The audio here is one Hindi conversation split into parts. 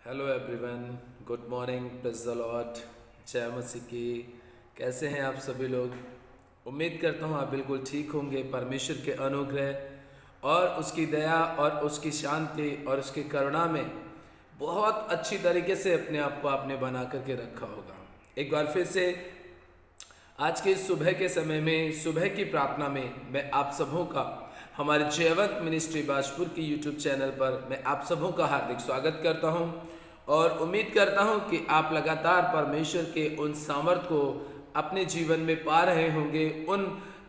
Hello everyone, good morning, praise the Lord, जय मसीह की। कैसे हैं आप सभी लोग? उम्मीद करता हूँ आप बिल्कुल ठीक होंगे। परमेश्वर के अनुग्रह और उसकी दया और उसकी शांति और उसकी करुणा में बहुत अच्छी तरीके से अपने आप को आपने बना करके रखा होगा। एक बार फिर से आज के सुबह के समय में, सुबह की प्रार्थना में मैं आप सबों का हमारे जयवंत मिनिस्ट्री बाजपुर की यूट्यूब चैनल पर मैं आप सबों का हार्दिक स्वागत करता हूं और उम्मीद करता हूं कि आप लगातार परमेश्वर के उन सामर्थ को अपने जीवन में पा रहे होंगे, उन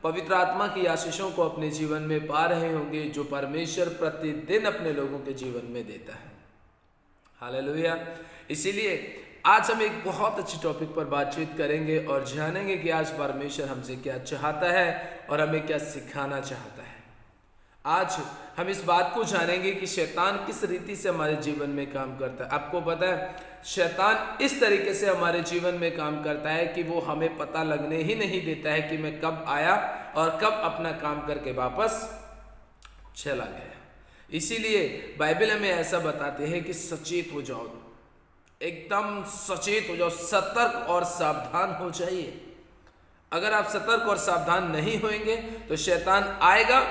पवित्र आत्मा की आशीषों को अपने जीवन में पा रहे होंगे जो परमेश्वर प्रतिदिन अपने लोगों के जीवन में देता है। हालेलुया। इसीलिए आज हम एक बहुत अच्छी टॉपिक पर बातचीत करेंगे और जानेंगे कि आज परमेश्वर हमसे क्या चाहता है और हमें क्या सिखाना चाहता है। आज हम इस बात को जानेंगे कि शैतान किस रीति से हमारे जीवन में काम करता है। आपको पता है, शैतान इस तरीके से हमारे जीवन में काम करता है कि वो हमें पता लगने ही नहीं देता है कि मैं कब आया और कब अपना काम करके वापस चला गया। इसीलिए बाइबल हमें ऐसा बताते हैं कि सचेत हो जाओ, एकदम सचेत हो जाओ, सतर्क और सावधान हो जाइए। अगर आप सतर्क और सावधान नहीं होंगे तो शैतान आएगा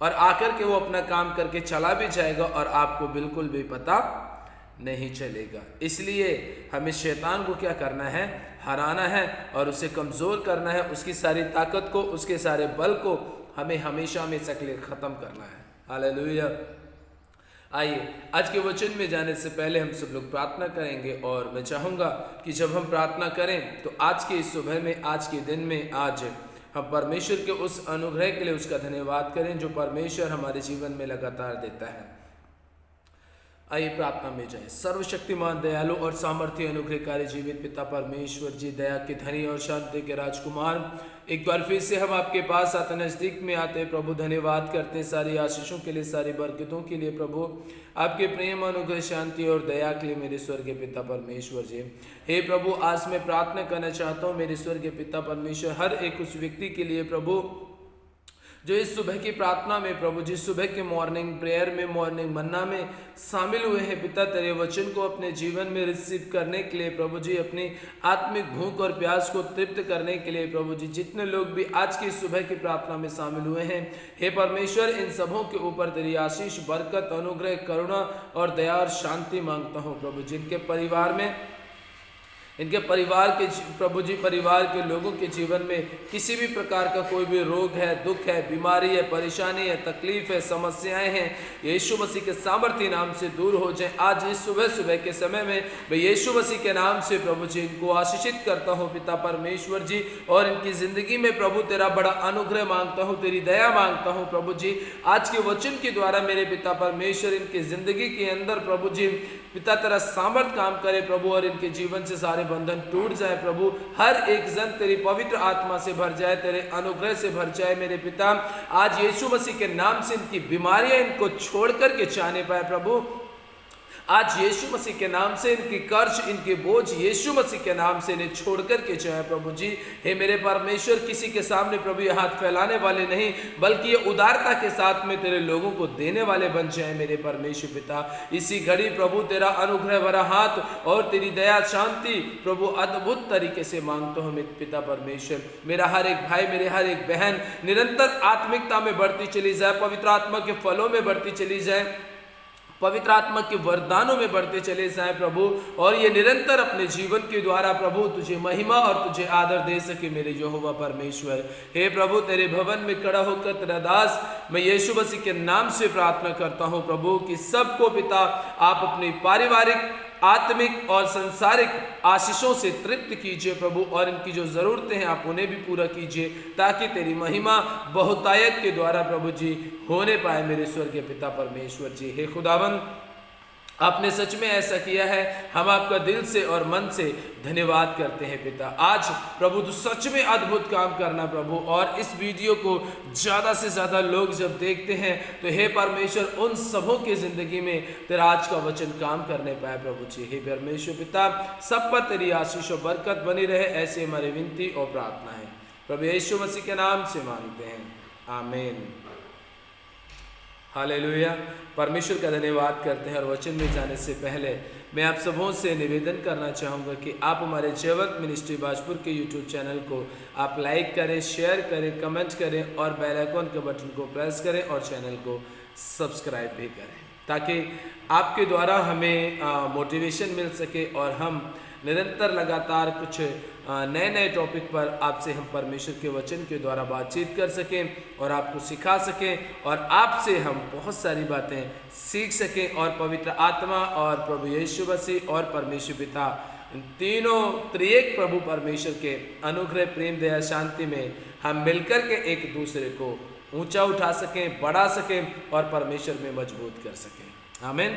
और आकर के वो अपना काम करके चला भी जाएगा और आपको बिल्कुल भी पता नहीं चलेगा। इसलिए हमें शैतान को क्या करना है? हराना है और उसे कमज़ोर करना है। उसकी सारी ताकत को, उसके सारे बल को हमें हमेशा में सकले ख़त्म करना है। हालेलुया। आइए आज के वचन में जाने से पहले हम सब लोग प्रार्थना करेंगे और मैं चाहूँगा कि जब हम प्रार्थना करें तो आज के इस सुबह में, आज के दिन में, आज हम परमेश्वर के उस अनुग्रह के लिए उसका धन्यवाद करें जो परमेश्वर हमारे जीवन में लगातार देता है। आइए प्रार्थना में जाएं। सर्वशक्तिमान, दयालु और सामर्थ्य अनुग्रहकारी जीवित पिता परमेश्वर जी, दया के धनी और शांति के राजकुमार, एक बार फिर से हम आपके पास आते, नज़दीक में आते प्रभु, धन्यवाद करते हैं सारी आशीषों के लिए, सारी बरकतों के लिए प्रभु, आपके प्रेम, अनुग्रह, शांति और दया के लिए मेरे स्वर्गीय पिता परमेश्वर जी। हे प्रभु, आज मैं प्रार्थना करना चाहता हूँ मेरे स्वर्गीय पिता परमेश्वर, हर एक उस व्यक्ति के लिए प्रभु जो इस सुबह की प्रार्थना में प्रभु जी, सुबह के मॉर्निंग प्रेयर में, मॉर्निंग मन्ना में शामिल हुए हैं पिता, तेरे वचन को अपने जीवन में रिसीव करने के लिए प्रभु जी, अपनी आत्मिक भूख और प्यास को तृप्त करने के लिए प्रभु जी, जितने लोग भी आज की सुबह की प्रार्थना में शामिल हुए हैं, हे परमेश्वर, इन सबों के ऊपर तेरी आशीष, बरकत, अनुग्रह, करुणा और दया और शांति मांगता हूँ प्रभु। जिनके परिवार में, इनके परिवार के प्रभु जी, परिवार के लोगों के जीवन में किसी भी प्रकार का कोई भी रोग है, दुख है, बीमारी है, परेशानी है, तकलीफ है, समस्याएं हैं, यीशु मसीह के सामर्थ्य नाम से दूर हो जाए। आज इस सुबह सुबह के समय में मैं यीशु मसीह के नाम से प्रभु जी इनको आशीषित करता हूँ पिता परमेश्वर जी, और इनकी ज़िंदगी में प्रभु तेरा बड़ा अनुग्रह मांगता हूँ, तेरी दया मांगता हूँ प्रभु जी। आज के वचन के द्वारा मेरे पिता परमेश्वर इनकी ज़िंदगी के अंदर प्रभु जी पिता तेरा सामर्थ काम करे प्रभु, और इनके जीवन से सारे बंधन टूट जाए प्रभु। हर एक जन तेरी पवित्र आत्मा से भर जाए, तेरे अनुग्रह से भर जाए मेरे पिता। आज यीशु मसीह के नाम से इनकी बीमारियां इनको छोड़ करके जाने पाए प्रभु। आज यीशु मसीह के नाम से इनकी कर्ज, इनके बोझ यीशु मसीह के नाम से इन्हें छोड़ करके जाए प्रभु जी। हे मेरे परमेश्वर, किसी के सामने प्रभु ये हाथ फैलाने वाले नहीं, बल्कि ये उदारता के साथ में तेरे लोगों को देने वाले बन जाए मेरे परमेश्वर पिता। इसी घड़ी प्रभु तेरा अनुग्रह भरा हाथ और तेरी दया, शांति प्रभु अद्भुत तरीके से मांगता हूँ मेरे पिता परमेश्वर। मेरा हर एक भाई, मेरे हर एक बहन निरंतर आत्मिकता में बढ़ती चली जाए, पवित्र आत्मा के फलों में बढ़ती चली जाए, पवित्र आत्मा के वरदानों में बढ़ते चले जाएं प्रभु, और ये निरंतर अपने जीवन के द्वारा प्रभु तुझे महिमा और तुझे आदर दे सके मेरे यहोवा परमेश्वर। हे प्रभु, तेरे भवन में खड़ा होकर तेरा दास मैं यीशु मसीह के नाम से प्रार्थना करता हूँ प्रभु कि सबको पिता आप अपनी पारिवारिक, आत्मिक और संसारिक आशीषों से तृप्त कीजिए प्रभु, और इनकी जो ज़रूरतें हैं आप उन्हें भी पूरा कीजिए, ताकि तेरी महिमा बहुतायत के द्वारा प्रभु जी होने पाए मेरे स्वर्गीय पिता परमेश्वर जी। हे खुदावंद, आपने सच में ऐसा किया है, हम आपका दिल से और मन से धन्यवाद करते हैं पिता। आज प्रभु तू सच में अद्भुत काम करना प्रभु, और इस वीडियो को ज़्यादा से ज़्यादा लोग जब देखते हैं तो हे परमेश्वर, उन सबों की ज़िंदगी में तेरा आज का वचन काम करने पाए प्रभु जी। हे परमेश्वर पिता, सब पर तेरी आशीष और बरकत बनी रहे, ऐसे हमारी विनती और प्रार्थना है प्रभु यीशु मसीह के नाम से मांगते हैं, आमीन। हालेलुया। परमेश्वर का धन्यवाद करते हैं और वचन में जाने से पहले मैं आप सबों से निवेदन करना चाहूँगा कि आप हमारे जयवंत मिनिस्ट्री बाजपुर के यूट्यूब चैनल को आप लाइक करें, शेयर करें, कमेंट करें और बेल आइकन के बटन को प्रेस करें और चैनल को सब्सक्राइब भी करें, ताकि आपके द्वारा हमें मोटिवेशन मिल सके और हम निरंतर लगातार कुछ नए नए टॉपिक पर आपसे हम परमेश्वर के वचन के द्वारा बातचीत कर सकें और आपको सिखा सकें और आपसे हम बहुत सारी बातें सीख सकें और पवित्र आत्मा और प्रभु यीशु मसीह और परमेश्वर पिता तीनों त्रिएक प्रभु परमेश्वर के अनुग्रह, प्रेम, दया, शांति में हम मिलकर के एक दूसरे को ऊंचा उठा सकें, बढ़ा सकें और परमेश्वर में मजबूत कर सकें। आमीन।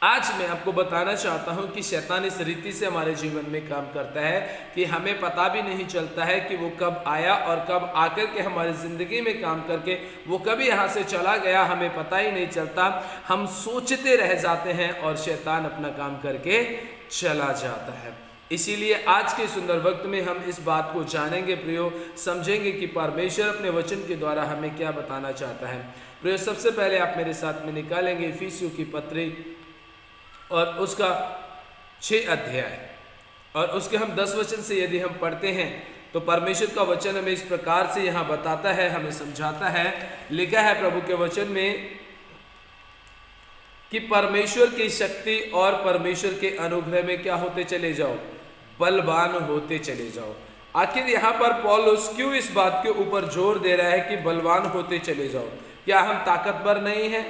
आज मैं आपको बताना चाहता हूं कि शैतान इस रीति से हमारे जीवन में काम करता है कि हमें पता भी नहीं चलता है कि वो कब आया और कब आकर के हमारी ज़िंदगी में काम करके वो कभी यहाँ से चला गया, हमें पता ही नहीं चलता। हम सोचते रह जाते हैं और शैतान अपना काम करके चला जाता है। इसीलिए आज के सुंदर वक्त में हम इस बात को जानेंगे प्रियो, समझेंगे कि परमेश्वर अपने वचन के द्वारा हमें क्या बताना चाहता है। प्रियो, सबसे पहले आप मेरे साथ में निकालेंगे इफिसियों की पत्री और उसका 6 अध्याय और उसके हम 10 वचन से यदि हम पढ़ते हैं तो परमेश्वर का वचन हमें इस प्रकार से यहाँ बताता है, हमें समझाता है। लिखा है प्रभु के वचन में कि परमेश्वर की शक्ति और परमेश्वर के अनुग्रह में क्या होते चले जाओ, बलवान होते चले जाओ। आखिर यहाँ पर पौलुस क्यों इस बात के ऊपर जोर दे रहा है कि बलवान होते चले जाओ? क्या हम ताकतवर नहीं हैं?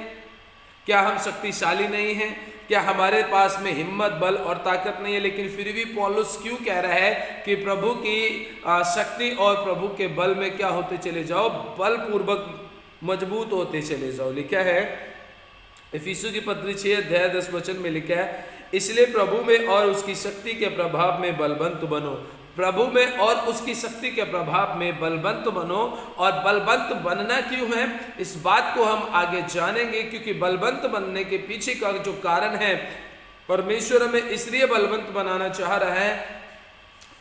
क्या हम शक्तिशाली नहीं हैं? क्या हमारे पास में हिम्मत, बल और ताकत नहीं है? लेकिन फिर भी पौलुस क्यों कह रहा है कि प्रभु की शक्ति और प्रभु के बल में क्या होते चले जाओ, बलपूर्वक मजबूत होते चले जाओ। लिखा है इफिसियों की पत्री 6 अध्याय 10 वचन में लिखा है, इसलिए प्रभु में और उसकी शक्ति के प्रभाव में बलवंत बनो। प्रभु में और उसकी शक्ति के प्रभाव में बलवंत बनो। और बलवंत बनना क्यों है, इस बात को हम आगे जानेंगे, क्योंकि बलवंत बनने के पीछे का जो कारण है, परमेश्वर हमें इसलिए बलवंत बनाना चाह रहा है,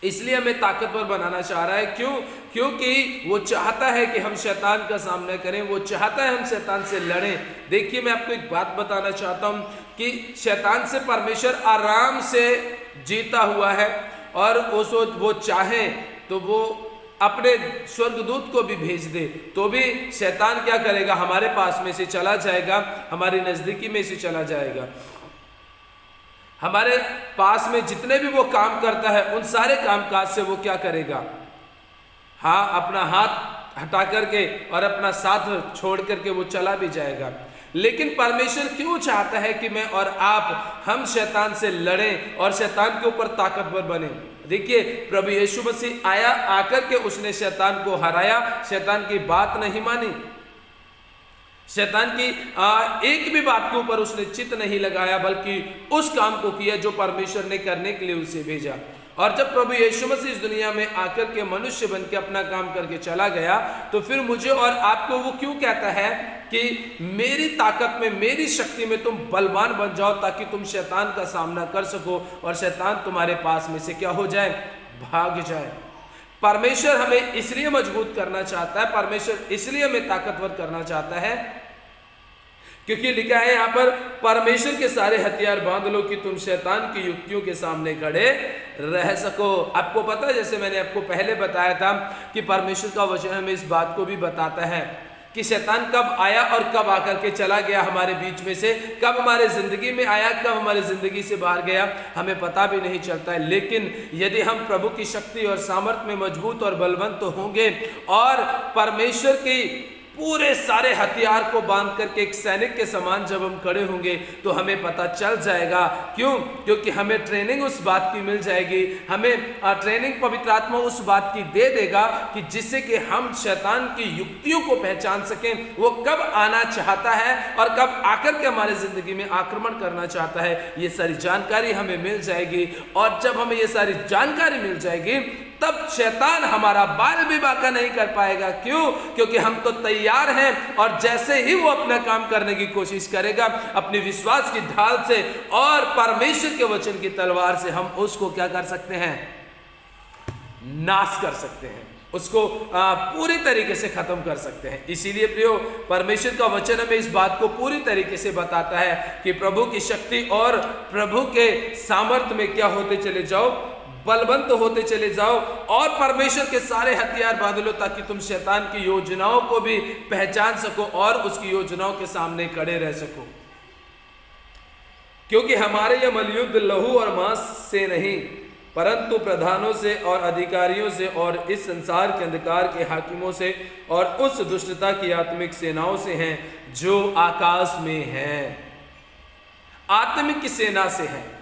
इसलिए हमें ताकतवर बनाना चाह रहा है। क्यों? क्योंकि वो चाहता है कि हम शैतान का सामना करें, वो चाहता है हम शैतान से लड़ें। देखिए, मैं आपको एक बात बताना चाहता हूं कि शैतान से परमेश्वर आराम से जीता हुआ है और वो चाहे तो वो अपने स्वर्गदूत को भी भेज दे तो भी शैतान क्या करेगा, हमारे पास में से चला जाएगा, हमारी नजदीकी में से चला जाएगा। हमारे पास में जितने भी वो काम करता है उन सारे कामकाज से वो क्या करेगा, हाँ, अपना हाथ हटा करके और अपना साथ छोड़ करके वो चला भी जाएगा। लेकिन परमेश्वर क्यों चाहता है कि मैं और आप हम शैतान से लड़ें और शैतान के ऊपर ताकतवर बने? देखिए, प्रभु यीशु मसीह आया, आकर के उसने शैतान को हराया, शैतान की बात नहीं मानी, शैतान की एक भी बात के ऊपर उसने चित्त नहीं लगाया, बल्कि उस काम को किया जो परमेश्वर ने करने के लिए उसे भेजा। और जब प्रभु यीशु मसीह इस दुनिया में आकर के मनुष्य बन के अपना काम करके चला गया, तो फिर मुझे और आपको वो क्यों कहता है कि मेरी ताकत में, मेरी शक्ति में तुम बलवान बन जाओ, ताकि तुम शैतान का सामना कर सको और शैतान तुम्हारे पास में से क्या हो जाए, भाग जाए। परमेश्वर हमें इसलिए मजबूत करना चाहता है, परमेश्वर इसलिए हमें ताकतवर करना चाहता है, क्योंकि लिखा है यहाँ पर, परमेश्वर के सारे हथियार बांध लो कि तुम शैतान की युक्तियों के सामने खड़े रह सको। आपको पता है, जैसे मैंने आपको पहले बताया था कि परमेश्वर का वचन हमें इस बात को भी बताता है कि शैतान कब आया और कब आकर के चला गया हमारे बीच में से, कब हमारे जिंदगी में आया, कब हमारे जिंदगी से बाहर गया, हमें पता भी नहीं चलता है। लेकिन यदि हम प्रभु की शक्ति और सामर्थ्य में मजबूत और बलवंत होंगे और परमेश्वर की पूरे सारे हथियार को बांध करके एक सैनिक के समान जब हम खड़े होंगे, तो हमें पता चल जाएगा। क्यों? क्योंकि हमें ट्रेनिंग उस बात की मिल जाएगी, हमें ट्रेनिंग पवित्र आत्मा उस बात की दे देगा कि जिससे कि हम शैतान की युक्तियों को पहचान सकें, वो कब आना चाहता है और कब आकर के हमारे जिंदगी में आक्रमण करना चाहता है। ये सारी जानकारी हमें मिल जाएगी और जब हमें ये सारी जानकारी मिल जाएगी, तब शैतान हमारा बाल भी बांका नहीं कर पाएगा। क्यों? क्योंकि हम तो तैयार हैं और जैसे ही वो अपना काम करने की कोशिश करेगा अपने विश्वास की ढाल से और परमेश्वर के वचन की तलवार से, हम उसको क्या कर सकते हैं, नाश कर सकते हैं, उसको पूरी तरीके से खत्म कर सकते हैं। इसीलिए प्रियो, परमेश्वर का वचन हमें इस बात को पूरी तरीके से बताता है कि प्रभु की शक्ति और प्रभु के सामर्थ्य में क्या होते चले जाओ, बलवंत होते चले जाओ और परमेश्वर के सारे हथियार बांध लो, ताकि तुम शैतान की योजनाओं को भी पहचान सको और उसकी योजनाओं के सामने खड़े रह सको। क्योंकि हमारे यह मलयुद्ध लहू और मांस से नहीं, परंतु प्रधानों से और अधिकारियों से और इस संसार के अंधकार के हाकिमों से और उस दुष्टता की आत्मिक सेनाओं से हैं जो आकाश में हैं। आत्मिक की सेना से है।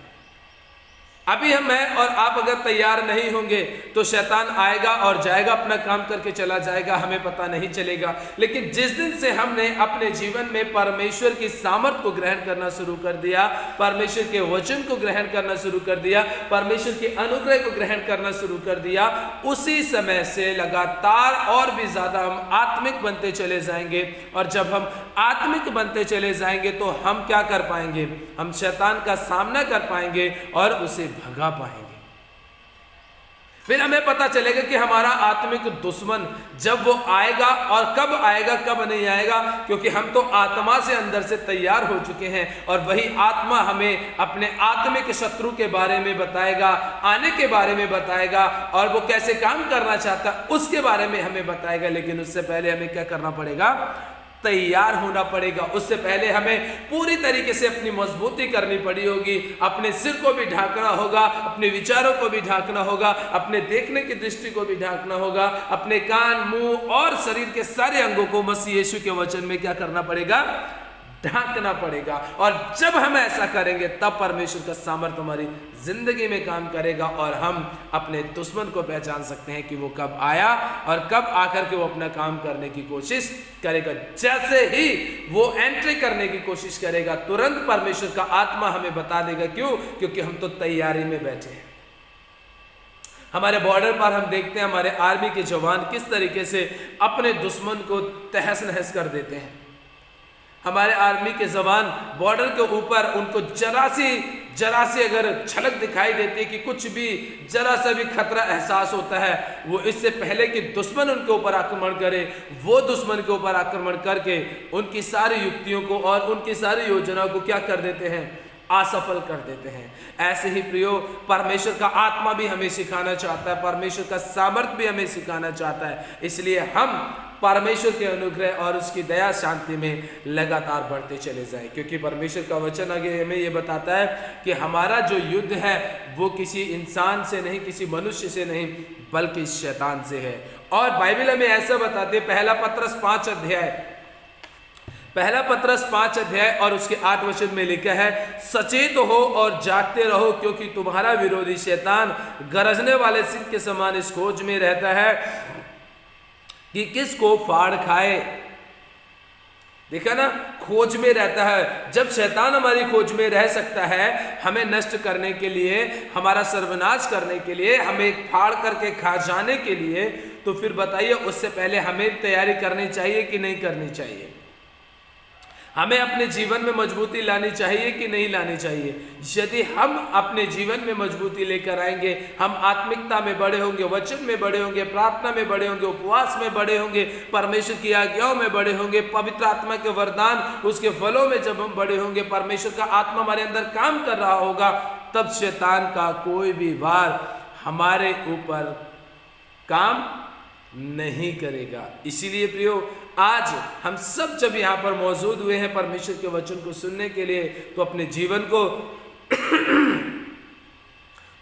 अभी मैं और आप अगर तैयार नहीं होंगे तो शैतान आएगा और जाएगा, अपना काम करके चला जाएगा, हमें पता नहीं चलेगा। लेकिन जिस दिन से हमने अपने जीवन में परमेश्वर की सामर्थ को ग्रहण करना शुरू कर दिया, परमेश्वर के वचन को ग्रहण करना शुरू कर दिया, परमेश्वर के अनुग्रह को ग्रहण करना शुरू कर दिया, उसी समय से लगातार और भी ज्यादा हम आत्मिक बनते चले जाएंगे। और जब हम आत्मिक बनते चले जाएंगे तो हम क्या कर पाएंगे, हम शैतान का सामना कर पाएंगे और उसे भगा पाएंगे। फिर हमें पता चलेगा कि हमारा आत्मिक दुश्मन जब वो आएगा और कब आएगा, कब नहीं आएगा, क्योंकि हम तो आत्मा से अंदर से तैयार हो चुके हैं और वही आत्मा हमें अपने आत्मिक शत्रु के बारे में बताएगा, आने के बारे में बताएगा और वो कैसे काम करना चाहता है उसके बारे में हमें बताएगा। लेकिन उससे पहले हमें क्या करना पड़ेगा, तैयार होना पड़ेगा। उससे पहले हमें पूरी तरीके से अपनी मजबूती करनी पड़ी होगी, अपने सिर को भी ढांकना होगा, अपने विचारों को भी ढांकना होगा, अपने देखने की दृष्टि को भी ढांकना होगा, अपने कान, मुंह और शरीर के सारे अंगों को मसीह यीशु के वचन में क्या करना पड़ेगा, ढांकना पड़ेगा। और जब हम ऐसा करेंगे तब परमेश्वर का सामर्थ्य हमारी जिंदगी में काम करेगा और हम अपने दुश्मन को पहचान सकते हैं कि वो कब आया और कब आकर के वो अपना काम करने की कोशिश करेगा। जैसे ही वो एंट्री करने की कोशिश करेगा, तुरंत परमेश्वर का आत्मा हमें बता देगा। क्यों? क्योंकि हम तो तैयारी में बैठे हैं। हमारे बॉर्डर पर हम देखते हैं हमारे आर्मी के जवान किस तरीके से अपने दुश्मन को तहस नहस कर देते हैं। हमारे आर्मी के जवान बॉर्डर के ऊपर उनको जरा सी अगर झलक दिखाई देती है कि कुछ भी जरा सा भी खतरा एहसास होता है, वो इससे पहले कि दुश्मन उनके ऊपर आक्रमण करे, वो दुश्मन के ऊपर आक्रमण करके उनकी सारी युक्तियों को और उनकी सारी योजनाओं को क्या कर देते हैं, असफल कर देते हैं। ऐसे ही प्रियो, परमेश्वर का आत्मा भी हमें सिखाना चाहता है, परमेश्वर का सामर्थ्य भी हमें सिखाना चाहता है। इसलिए हम परमेश्वर के अनुग्रह और उसकी दया शांति में लगातार बढ़ते चले जाएं, क्योंकि परमेश्वर का वचन आगे हमें ये बताता है कि हमारा जो युद्ध है वो किसी इंसान से नहीं, किसी मनुष्य से नहीं, बल्कि शैतान से है। और बाइबल हमें ऐसा बताते, पहला पत्रस 5 अध्याय और उसके 8 वचन में लिखा है, सचेत हो और जागते रहो, क्योंकि तुम्हारा विरोधी शैतान गरजने वाले सिंह के समान इस खोज में रहता है कि किसको फाड़ खाए। देखा ना, खोज में रहता है। जब शैतान हमारी खोज में रह सकता है हमें नष्ट करने के लिए, हमारा सर्वनाश करने के लिए, हमें फाड़ करके खा जाने के लिए, तो फिर बताइए उससे पहले हमें तैयारी करनी चाहिए कि नहीं करनी चाहिए? हमें अपने जीवन में मजबूती लानी चाहिए कि नहीं लानी चाहिए? यदि हम अपने जीवन में मजबूती लेकर आएंगे, हम आत्मिकता में बड़े होंगे, वचन में बड़े होंगे, प्रार्थना में बड़े होंगे, उपवास में बड़े होंगे, परमेश्वर की आज्ञाओं में बड़े होंगे, पवित्र आत्मा के वरदान उसके फलों में जब हम बड़े होंगे, परमेश्वर का आत्मा हमारे अंदर काम कर रहा होगा, तब शैतान का कोई भी वार हमारे ऊपर काम नहीं करेगा। इसीलिए प्रियो, आज हम सब जब यहाँ पर मौजूद हुए हैं परमेश्वर के वचन को सुनने के लिए, तो अपने जीवन को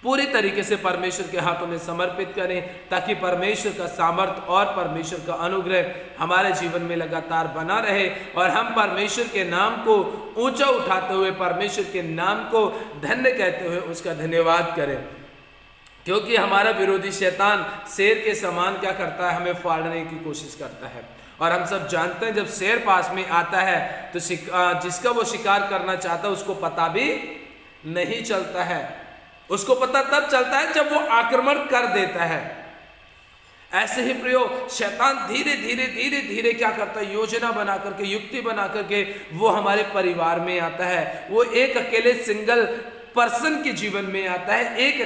पूरी तरीके से परमेश्वर के हाथों में समर्पित करें, ताकि परमेश्वर का सामर्थ्य और परमेश्वर का अनुग्रह हमारे जीवन में लगातार बना रहे और हम परमेश्वर के नाम को ऊंचा उठाते हुए, परमेश्वर के नाम को धन्य कहते हुए उसका धन्यवाद करें। क्योंकि हमारा विरोधी शैतान शेर के समान क्या करता है, हमें फाड़ने की कोशिश करता है। और हम सब जानते हैं जब शेर पास में आता है तो जिसका वो शिकार करना चाहता है उसको पता भी नहीं चलता है। उसको पता तब चलता है जब वो आक्रमण कर देता है। ऐसे ही प्रियो, शैतान धीरे धीरे क्या करता है, योजना बना करके, युक्ति बना करके वो हमारे परिवार में आता है। वो एक अकेले सिंगल पर्सन के जीवन में आता है, एक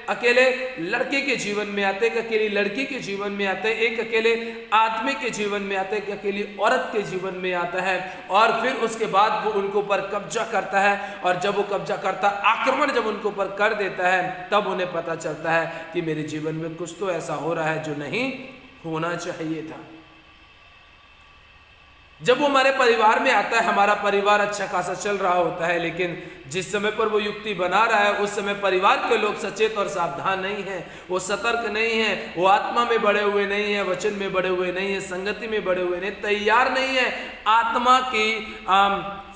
अकेले लड़के के जीवन में आता है, एक अकेली लड़की के जीवन में आता है, एक अकेले आदमी के जीवन में आता है, एक अकेली औरत के जीवन में आता है, और फिर उसके बाद वो उनके ऊपर कब्जा करता है। और जब वो कब्जा करता, आक्रमण जब उनके ऊपर कर देता है, तब उन्हें पता चलता है कि मेरे जीवन में कुछ तो ऐसा हो रहा है जो नहीं होना चाहिए था। जब वो हमारे परिवार में आता है, हमारा परिवार अच्छा खासा चल रहा होता है, लेकिन जिस समय पर वो युक्ति बना रहा है उस समय परिवार के लोग सचेत और सावधान नहीं हैं, वो सतर्क नहीं हैं, वो आत्मा में बढ़े हुए नहीं हैं, वचन में बढ़े हुए नहीं हैं, संगति में बढ़े हुए नहीं, तैयार नहीं है आत्मा की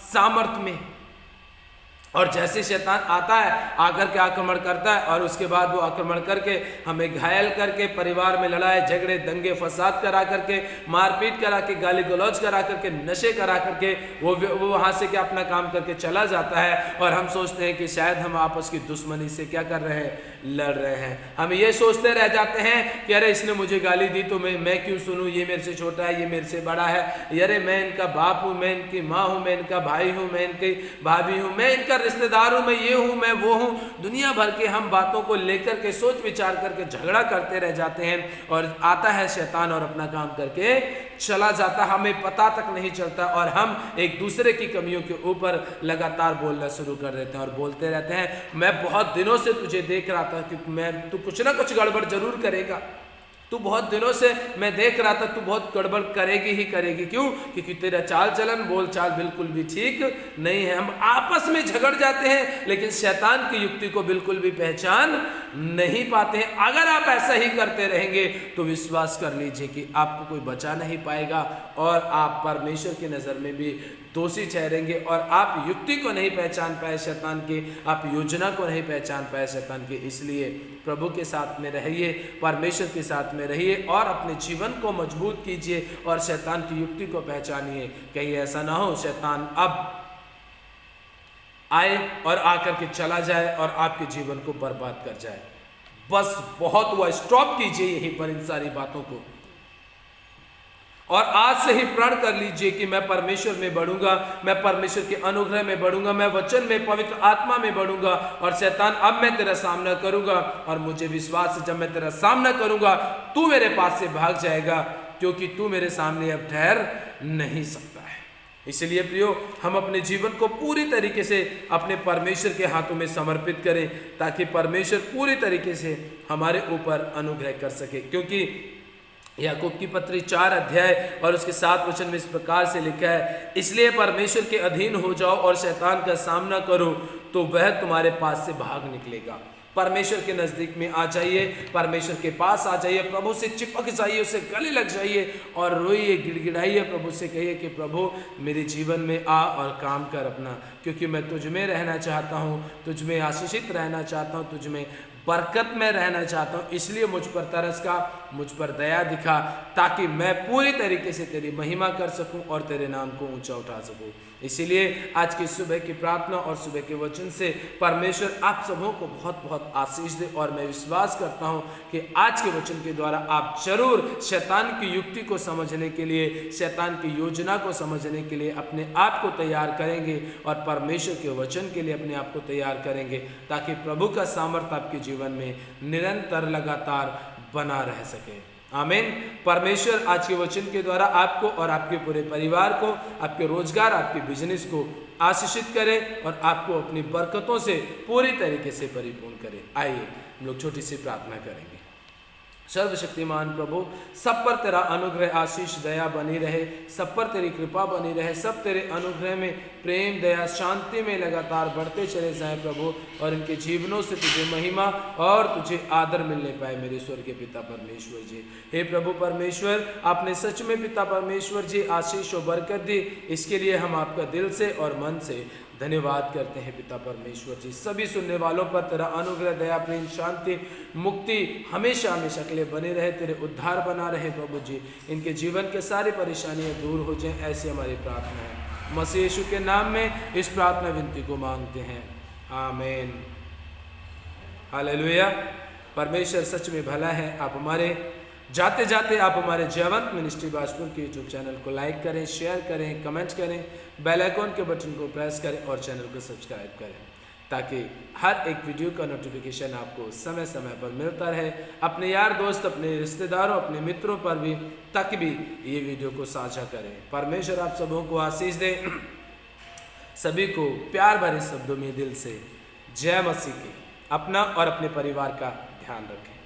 सामर्थ्य में। और जैसे शैतान आता है, आकर के आक्रमण करता है, और उसके बाद वो आक्रमण करके हमें घायल करके, परिवार में लड़ाई झगड़े दंगे फसाद करा करके, मारपीट करा के, गाली गलौज करा करके, नशे करा करके वो वहाँ से क्या अपना काम करके चला जाता है। और हम सोचते हैं कि शायद हम आपस की दुश्मनी से क्या कर रहे हैं, लड़ रहे हैं। हम ये सोचते रह जाते हैं कि अरे इसने मुझे गाली दी तो मैं क्यों सुनूं, ये मेरे से छोटा है, ये मेरे से बड़ा है, अरे मैं इनका बाप हूँ, मैं इनकी माँ हूँ, मैं इनका भाई हूँ, मैं इनकी भाभी हूँ, मैं इनका रिश्तेदार हूँ, मैं ये हूँ, मैं वो हूँ। दुनिया भर के हम बातों को लेकर के सोच विचार करके झगड़ा करते रह जाते हैं, और आता है शैतान और अपना काम करके चला जाता, हमें पता तक नहीं चलता, और हम एक दूसरे की कमियों के ऊपर लगातार बोलना शुरू कर देते हैं और बोलते रहते हैं, मैं बहुत दिनों से तुझे देख रहा था कि तू कुछ ना कुछ गड़बड़ जरूर करेगा, तू बहुत दिनों से मैं देख रहा था तू बहुत गड़बड़ करेगी ही करेगी। क्यों? क्योंकि तेरा चाल चलन बोल चाल बिल्कुल भी ठीक नहीं है। हम आपस में झगड़ जाते हैं, लेकिन शैतान की युक्ति को बिल्कुल भी पहचान नहीं पाते हैं। अगर आप ऐसा ही करते रहेंगे तो विश्वास कर लीजिए कि आपको कोई बचा नहीं पाएगा, और आप परमेश्वर की नज़र में भी दोषी ठहरेंगे, और आप युक्ति को नहीं पहचान पाए शैतान की, आप योजना को नहीं पहचान पाए शैतान की। इसलिए प्रभु के साथ में रहिए, परमेश्वर के साथ में रहिए, और अपने जीवन को मजबूत कीजिए, और शैतान की युक्ति को पहचानिए। कहीं ऐसा ना हो शैतान अब आए और आकर के चला जाए और आपके जीवन को बर्बाद कर जाए। बस बहुत हुआ, स्टॉप कीजिए यहीं पर इन सारी बातों को, और आज से ही प्रण कर लीजिए कि मैं परमेश्वर में बढ़ूंगा, मैं परमेश्वर के अनुग्रह में बढ़ूंगा, मैं वचन में पवित्र आत्मा में बढ़ूंगा, और शैतान अब मैं तेरा सामना करूंगा, और मुझे विश्वास है जब मैं तेरा सामना करूंगा तू मेरे पास से भाग जाएगा, क्योंकि तू मेरे सामने अब ठहर नहीं सकता है। इसलिए प्रियो, हम अपने जीवन को पूरी तरीके से अपने परमेश्वर के हाथों में समर्पित करें, ताकि परमेश्वर पूरी तरीके से हमारे ऊपर अनुग्रह कर सके। क्योंकि याकूब की पत्री 4 अध्याय और उसके 7 वचन में इस प्रकार से लिखा है, इसलिए परमेश्वर के अधीन हो जाओ और शैतान का सामना करो, तो वह तुम्हारे पास से भाग निकलेगा। परमेश्वर के नज़दीक में आ जाइए, परमेश्वर के पास आ जाइए, प्रभु से चिपक जाइए, उसे गले लग जाइए और रोइए, गिड़गिड़ाइए, प्रभु से कहिए कि प्रभु मेरे जीवन में आ और काम कर अपना, क्योंकि मैं तुझ में रहना चाहता हूँ, तुझ में आशीषित रहना चाहता हूँ, तुझ में बरकत में रहना चाहता हूँ। इसलिए मुझ पर तरस का, मुझ पर दया दिखा, ताकि मैं पूरी तरीके से तेरी महिमा कर सकूं और तेरे नाम को ऊंचा उठा सकूं। इसीलिए आज की सुबह की प्रार्थना और सुबह के वचन से परमेश्वर आप सबों को बहुत बहुत आशीष दे, और मैं विश्वास करता हूं कि आज के वचन के द्वारा आप जरूर शैतान की युक्ति को समझने के लिए, शैतान की योजना को समझने के लिए अपने आप को तैयार करेंगे, और परमेश्वर के वचन के लिए अपने आप को तैयार करेंगे, ताकि प्रभु का सामर्थ्य आपके जीवन में निरंतर लगातार बना रह सके। आमीन। परमेश्वर आज के वचन के द्वारा आपको और आपके पूरे परिवार को, आपके रोजगार, आपके बिजनेस को आशीषित करे, और आपको अपनी बरकतों से पूरी तरीके से परिपूर्ण करे। आइए हम लोग छोटी सी प्रार्थना करेंगे। सर्वशक्तिमान प्रभु, सब पर तेरा अनुग्रह, आशीष, दया बनी रहे, सब पर तेरी कृपा बनी रहे, सब तेरे अनुग्रह में प्रेम, दया, शांति में लगातार बढ़ते चले जाएं प्रभु, और इनके जीवनों से तुझे महिमा और तुझे आदर मिलने पाए मेरे स्वर्गीय पिता परमेश्वर जी। हे प्रभु परमेश्वर, आपने सच में पिता परमेश्वर जी आशीष और बरकत दी, इसके लिए हम आपका दिल से और मन से धन्यवाद करते हैं पिता परमेश्वर जी। सभी सुनने वालों पर तेरा अनुग्रह, दया, प्रेम, शांति, मुक्ति हमेशा हमेशा के लिए बने रहे, तेरे उद्धार बना रहे प्रभु जी। इनके जीवन के सारी परेशानियां दूर हो जाएं, ऐसी हमारी प्रार्थना है। मसीह यीशु के नाम में इस प्रार्थना विनती को मांगते हैं, आमीन। हालेलुया। परमेश्वर सच में भला है। आप हमारे जाते जाते आप हमारे जयवंत मिनिस्ट्री बाजपुर के यूट्यूब चैनल को लाइक करें, शेयर करें, कमेंट करें, बेल आइकॉन के बटन को प्रेस करें और चैनल को सब्सक्राइब करें। ताकि हर एक वीडियो का नोटिफिकेशन आपको समय समय पर मिलता रहे। अपने यार दोस्त, अपने रिश्तेदारों, अपने मित्रों पर भी तक भी ये वीडियो को साझा करें। परमेश्वर आप सबों को आशीष दे। सभी को प्यार भरे शब्दों में दिल से जय मसीह की। अपना और अपने परिवार का ध्यान रखें।